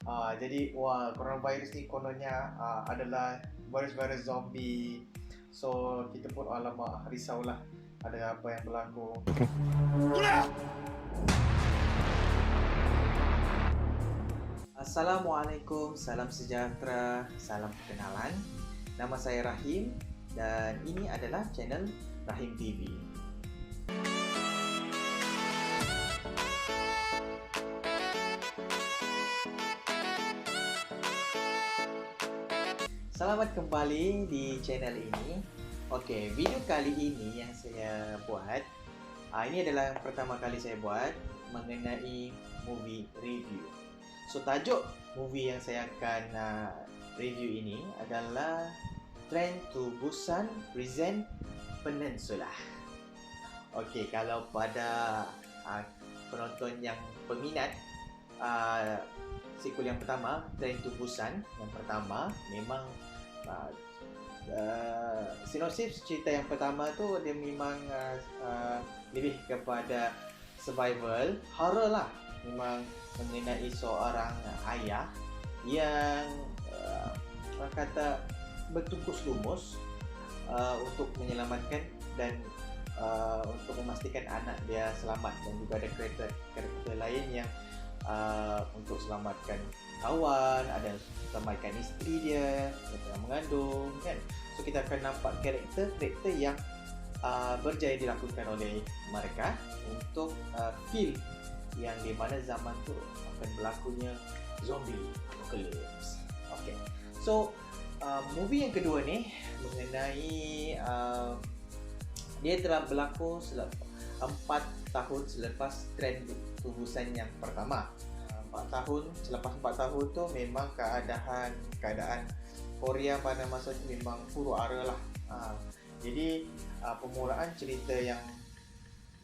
Jadi coronavirus ni kononnya adalah virus-virus zombie. So kita pun alamak risaulah ada apa yang berlaku. Assalamualaikum, salam sejahtera, salam perkenalan. Nama saya Rahim dan ini adalah channel Rahim TV. Selamat kembali di channel ini. Okey, video kali ini yang saya buat, ini adalah yang pertama kali saya buat mengenai movie review. So tajuk movie yang saya akan review ini adalah Train to Busan Present Peninsula. Okey, kalau pada penonton yang peminat sequel yang pertama, Train to Busan yang pertama, memang sinopsis cerita yang pertama tu dia memang lebih kepada survival horror lah. Memang mengenai seorang ayah yang orang kata bertungkus lumus untuk menyelamatkan dan untuk memastikan anak dia selamat, dan juga ada karakter lain yang untuk selamatkan kawan, ada selamatkan isteri dia yang tengah mengandung kan. So kita akan nampak karakter yang berjaya dilakukan oleh mereka untuk feel yang di mana zaman tu akan berlakunya zombie apocalypse. Okay, so movie yang kedua ni mengenai dia telah berlaku 4 tahun selepas Train to Busan yang pertama. 4 tahun, selepas 4 tahun tu memang keadaan Korea pada masa itu memang huru hara lah. Jadi permulaan cerita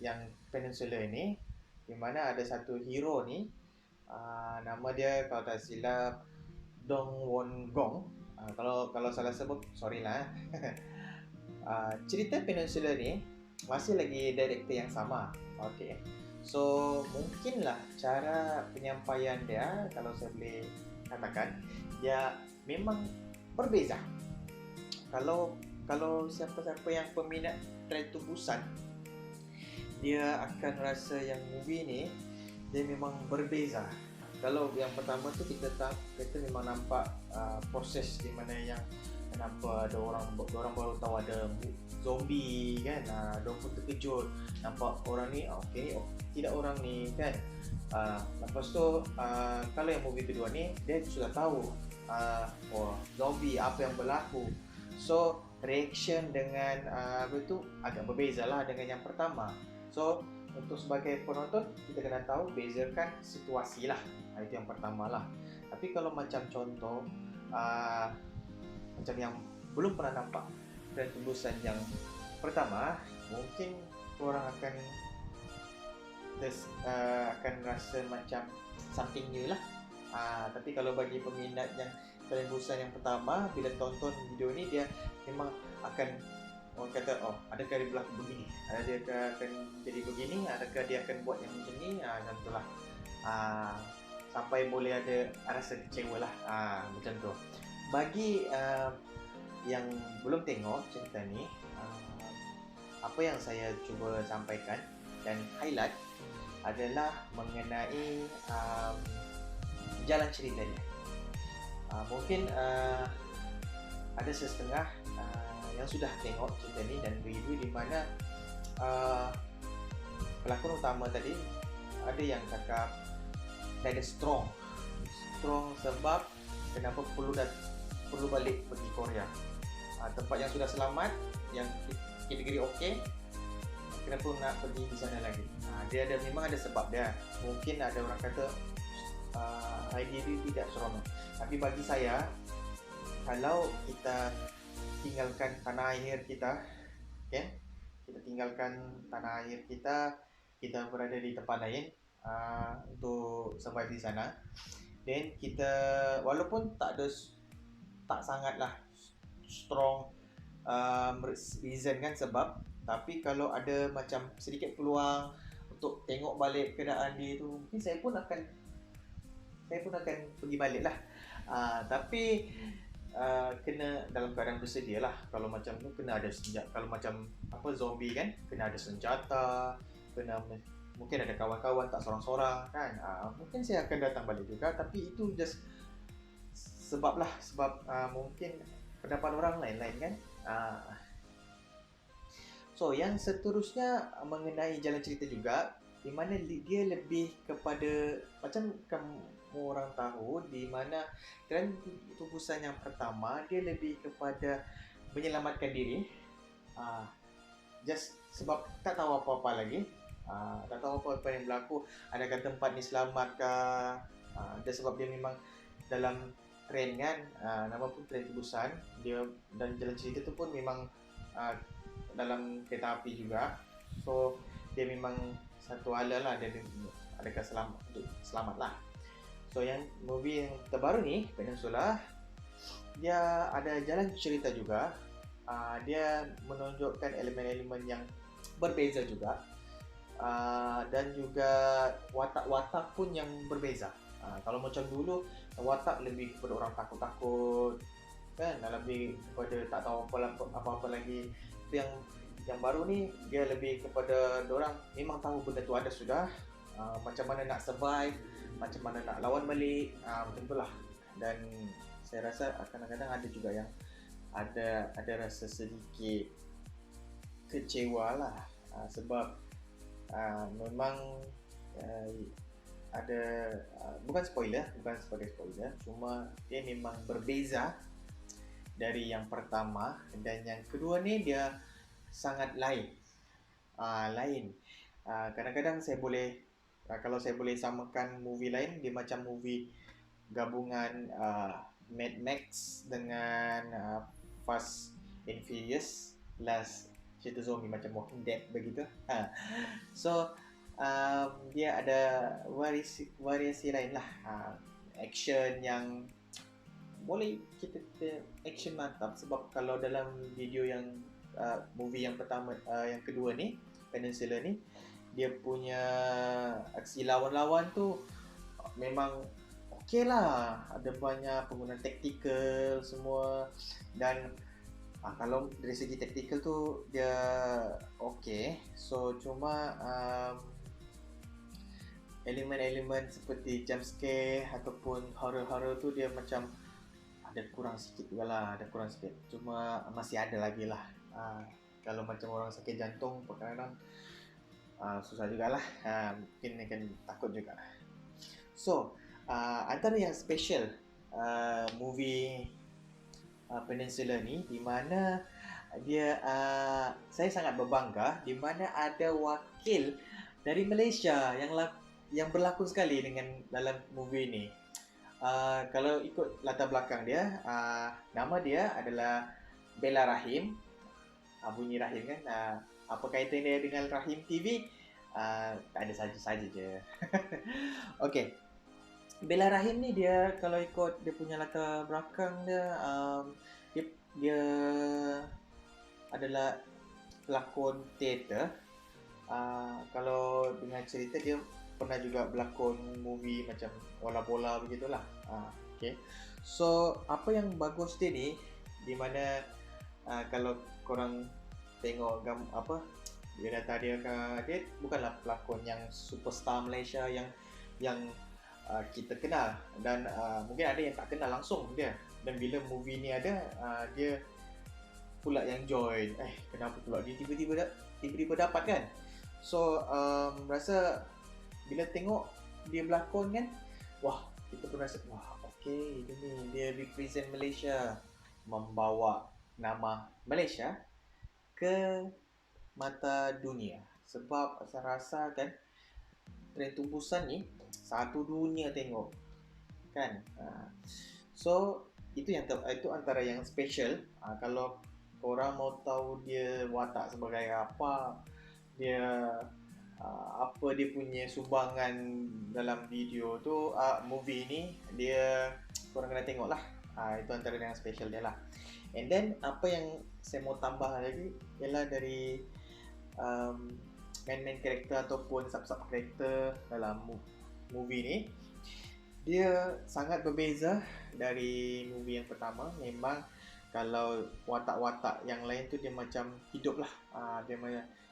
yang Peninsula ini, di mana ada satu hero ni, nama dia kalau tak silap Dong Won Gong. Kalau salah sebut, sorry lah. Cerita Peninsula ni masih lagi director yang sama. Okay, so mungkinlah cara penyampaian dia, kalau saya boleh katakan, dia memang berbeza. Kalau siapa-siapa yang peminat Train to Busan, dia akan rasa yang movie ni dia memang berbeza. Kalau yang pertama tu kita memang nampak proses di mana yang kenapa ada orang baru tahu ada zombie kan. Dia pun terkejut nampak orang ni, okey tidak orang ni kan. Lepas tu kalau yang movie kedua ni dia sudah tahu zombie apa yang berlaku. So reaction dengan agak berbeza lah dengan yang pertama. So untuk sebagai penonton kita kena tahu bezakan situasi lah. Itu yang pertama lah. Tapi kalau macam contoh macam yang belum pernah nampak Train to Busan yang pertama, mungkin orang akan rasa macam something new lah. Tapi kalau bagi peminat yang Train to Busan yang pertama, bila tonton video ni dia memang akan orang kata, adakah dia berlaku begini, adakah akan jadi begini, adakah dia akan buat yang macam ni, macam tu lah. Sampai boleh ada rasa kecewa lah, macam tu. Bagi yang belum tengok cerita ni, apa yang saya cuba sampaikan dan highlight adalah mengenai jalan cerita dia. Mungkin ada setengah yang sudah tengok cerita ni dan review, di mana pelakon utama tadi ada yang cakap dia ada strong sebab kenapa perlu balik pergi Korea, tempat yang sudah selamat, yang kategori okey, kenapa nak pergi di sana lagi. Dia memang ada sebab dia. Mungkin ada orang kata idea dia tidak seronok, tapi bagi saya, kalau kita tinggalkan tanah air kita, okay? Kita tinggalkan tanah air kita berada di tempat lain untuk survive di sana. Dan kita walaupun tak sangatlah strong reason kan, sebab, tapi kalau ada macam sedikit peluang untuk tengok balik keadaan dia tu, mungkin saya pun akan saya pun akan pergi balik lah. Tapi kena dalam keadaan bersedia lah. Kalau macam tu kena ada senjata. Kalau macam zombie kan, kena ada senjata, kena mungkin ada kawan-kawan, tak sorang-sorang kan. Mungkin saya akan datang balik juga, tapi itu just sebab mungkin pendapat orang lain-lain kan. So yang seterusnya mengenai jalan cerita juga, di mana dia lebih kepada macam kamu orang tahu, di mana Tren Tubusan yang pertama dia lebih kepada menyelamatkan diri, just sebab tak tahu apa-apa lagi, tak tahu apa yang berlaku, adakah tempat ni selamat kah, dan sebab dia memang dalam tren kan, nama pun Tren Tubusan dia, dan jalan cerita tu pun memang dalam kereta api juga. So dia memang satu hala lah, dia adakah selamat lah. So yang movie yang terbaru ni, Peninsula, dia ada jalan cerita juga. Dia menunjukkan elemen-elemen yang berbeza juga, dan juga watak-watak pun yang berbeza. Kalau macam dulu watak lebih kepada orang takut-takut kan, lebih kepada tak tahu apa-apa lagi. Yang baru ni dia lebih kepada orang memang tahu benda tu ada sudah, macam mana nak survive, macam mana nak lawan balik, macam itulah. Dan saya rasa kadang-kadang ada juga yang ada rasa sedikit kecewa lah, sebab memang ada bukan sebagai spoiler, cuma dia memang berbeza dari yang pertama, dan yang kedua ni dia sangat lain. Kadang-kadang saya boleh, kalau saya boleh samakan movie lain, dia macam movie gabungan Mad Max dengan Fast and Furious plus cerita zombie macam Walking Dead begitu. So dia ada variasi lain lah, action yang boleh kita action mantap. Sebab kalau dalam video yang movie yang pertama, yang kedua ni, Peninsula ni, dia punya aksi lawan-lawan tu memang okey lah, ada banyak penggunaan taktikal semua. Dan kalau dari segi taktikal tu dia okey. So cuma elemen-elemen seperti jump scare ataupun horror-horror tu dia macam ada kurang sikit juga lah, cuma masih ada lagi lah. Kalau macam orang sakit jantung kadang-kadang susah jugalah, mungkin akan takut juga. So antara yang special movie Peninsula ni, di mana dia saya sangat berbangga di mana ada wakil dari Malaysia yang berlakon sekali dengan dalam movie ni. Kalau ikut latar belakang dia, nama dia adalah Bella Rahim. Bunyi Rahim kan, apa kaitan dia dengan Rahim TV? Tak ada, saja je. Okay, Bella Rahim ni dia, kalau ikut dia punya latar belakang dia, dia adalah pelakon teater. Kalau dengan cerita, dia pernah juga berlakon movie macam bola-bola begitulah. Okay. So apa yang bagus dia ni, di mana kalau korang tengok biodata dia bukanlah pelakon yang superstar Malaysia yang kita kenal, dan mungkin ada yang tak kenal langsung dia. Dan bila movie ni ada, dia pula yang join. Kenapa pula dia tiba-tiba dapat kan? So rasa bila tengok dia berlakon kan, wah, kita pun rasa wah, okey, dia represent Malaysia, membawa nama Malaysia ke mata dunia. Sebab saya rasa kan Tren Tubusan ni satu dunia tengok kan. So itu antara yang special. Kalau orang mau tahu dia watak sebagai apa, dia apa dia punya sumbangan dalam video tu, movie ni, dia korang kena tengok lah. Itu antara yang special dia lah. And then apa yang saya mau tambah lagi ialah dari main karakter ataupun sub karakter dalam movie ni. Dia sangat berbeza dari movie yang pertama. Memang kalau watak-watak yang lain tu dia macam hidup lah.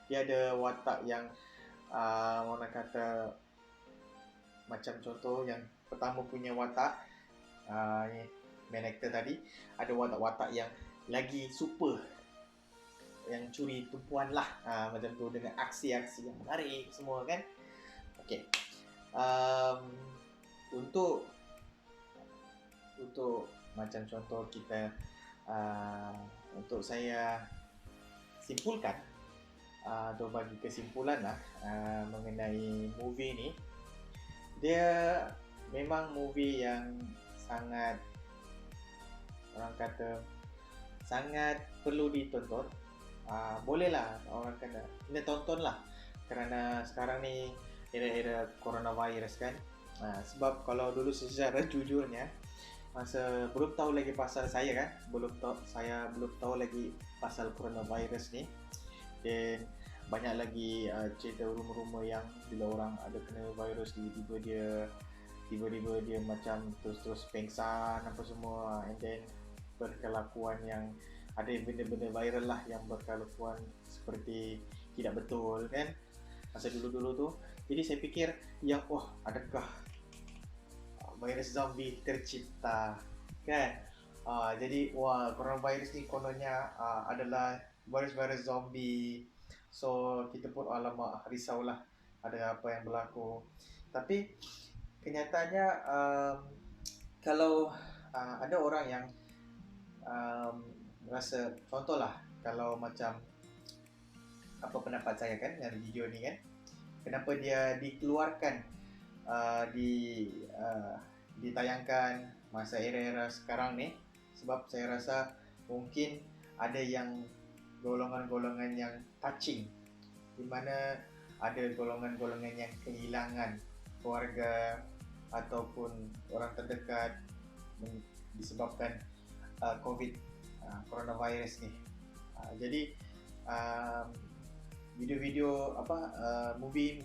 Dia ada watak yang orang kata, macam contoh yang pertama punya watak, main actor tadi, ada watak-watak yang lagi super, yang curi tumpuan lah, macam tu, dengan aksi-aksi yang menarik semua kan. Okey. um, untuk macam contoh kita, untuk saya simpulkan, atau bagi kesimpulan lah, mengenai movie ni, dia memang movie yang sangat, orang kata, sangat perlu ditonton. Bolehlah orang kena tonton lah, kerana sekarang ni era-era coronavirus kan. Sebab kalau dulu secara jujurnya, masa belum tahu lagi pasal saya kan, saya belum tahu lagi pasal coronavirus ni, dan banyak lagi cerita rumor-rumor yang bila orang ada kena virus, tiba-tiba dia macam terus pengsan apa semua, and then berkelakuan yang ada benda-benda viral lah yang berkelakuan seperti tidak betul kan, masa dulu-dulu tu. Jadi saya fikir yang adakah virus zombie tercipta kan. Jadi coronavirus ni kononnya adalah virus zombie. So kita pun alamak risaulah ada apa yang berlaku. Tapi kenyataannya, kalau ada orang yang rasa, contohlah kalau macam apa pendapat saya kan dari video ni kan, kenapa dia dikeluarkan, ditayangkan masa era-era sekarang ni, sebab saya rasa mungkin ada yang golongan-golongan yang touching, di mana ada golongan-golongan yang kehilangan keluarga ataupun orang terdekat disebabkan COVID, coronavirus ni. Jadi video-video movie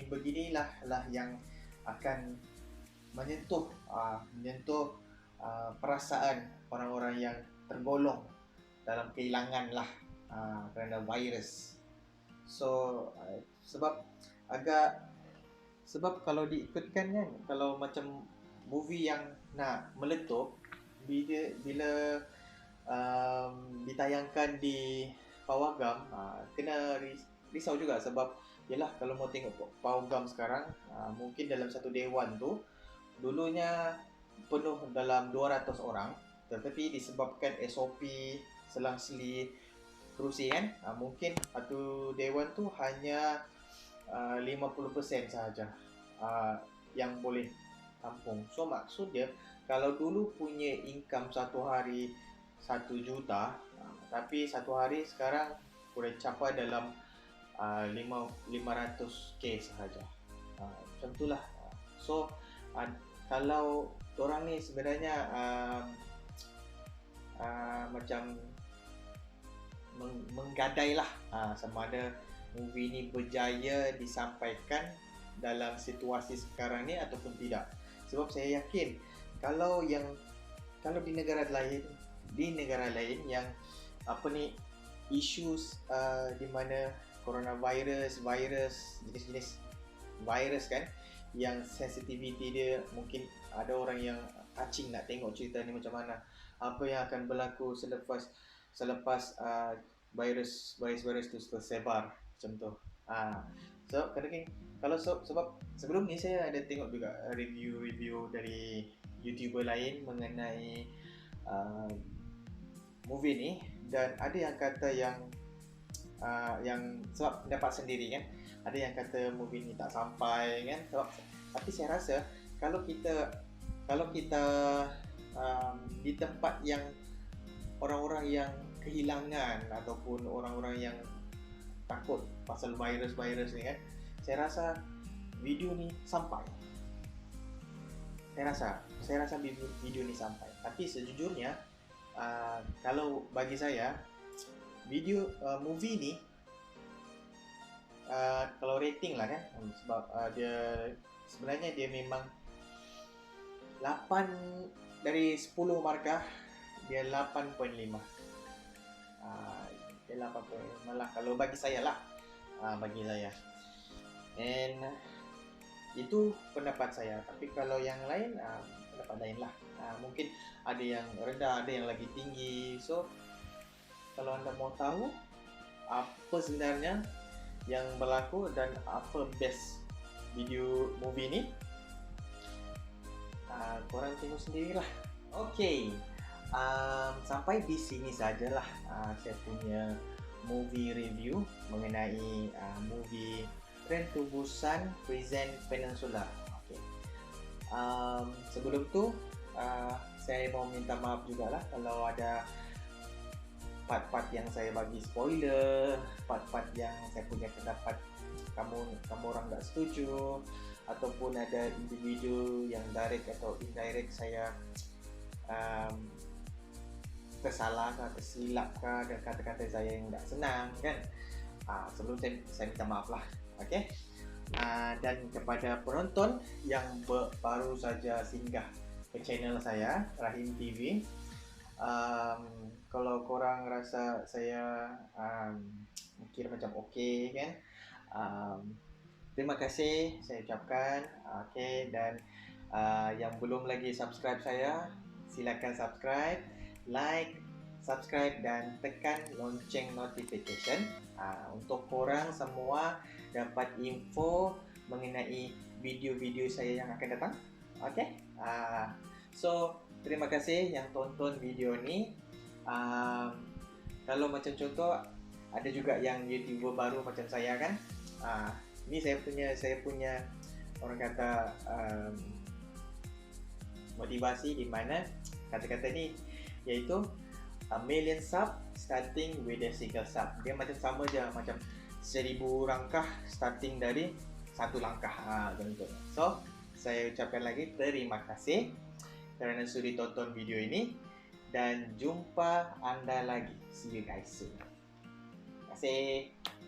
beginilah yang akan menyentuh perasaan orang-orang yang tergolong dalam kehilangan lah, kerana virus. So sebab kalau diikutkan kan, kalau macam movie yang nak meletup, bila ditayangkan di pawagam, kena risau juga. Sebab yalah, kalau mau tengok pawagam sekarang, mungkin dalam satu dewan tu dulunya penuh dalam 200 orang, tetapi disebabkan SOP selang-seli kerusi kan, mungkin satu dewan tu hanya 50% sahaja yang boleh tampung. So maksudnya, kalau dulu punya income satu hari 1 juta, tapi satu hari sekarang boleh capai dalam 500k sahaja. Macam itulah. So kalau orang ni sebenarnya macam menggadai lah, sama ada movie ni berjaya disampaikan dalam situasi sekarang ni ataupun tidak. Sebab saya yakin kalau di negara lain yang issues di mana coronavirus, jenis-jenis virus kan, yang sensitivity dia, mungkin ada orang yang touching nak tengok cerita ni macam mana, apa yang akan berlaku selepas virus tu tersebar macam tu. Sebab sebelum ni saya ada tengok juga review dari YouTuber lain mengenai movie ni, dan ada yang kata yang sebab pendapat sendiri kan, ada yang kata movie ni tak sampai kan. Tapi saya rasa kalau kita di tempat yang orang-orang yang kehilangan ataupun orang-orang yang takut pasal virus ni kan, saya rasa video ni sampai. Saya rasa video ni sampai. Tapi sejujurnya, kalau bagi saya, movie ni, kalau rating lah kan, sebab dia sebenarnya dia memang 8 dari 10 markah dia 8.5. Dia 8.5 lah kalau bagi saya lah. Bagi saya. And itu pendapat saya. Tapi kalau yang lain pendapat lain lah. Mungkin ada yang rendah, ada yang lagi tinggi. So kalau anda mau tahu apa sebenarnya yang berlaku dan apa best video movie ni, korang tengok sendirilah. Okay, sampai di sini sajalah saya punya movie review mengenai movie Train to Busan Present Peninsula. Okay. Sebelum tu saya mau minta maaf jugalah kalau ada part-part yang saya bagi spoiler, part-part yang saya punya pendapat kamu orang tak setuju, ataupun ada individu yang direct atau indirect saya tersalah kah, tersilap kah, dan kata-kata saya yang tak senang kan. Sebelum saya minta maaf lah. Okay? Dan kepada penonton yang baru saja singgah ke channel saya, Rahim TV, kalau korang rasa saya kira macam okey kan, terima kasih saya ucapkan. Okay, dan yang belum lagi subscribe saya, silakan subscribe, like, subscribe dan tekan lonceng notification untuk korang semua dapat info mengenai video-video saya yang akan datang. Okay, so terima kasih yang tonton video ni. Kalau macam contoh ada juga yang YouTuber baru macam saya kan. Ni saya punya orang kata motivasi di mana kata-kata ni iaitu a million sub starting with a single sub. Dia macam sama je, macam 1000 langkah starting dari satu langkah. Contoh. So saya ucapkan lagi terima kasih kerana sudi tonton video ini dan jumpa anda lagi. See you guys soon. Terima kasih.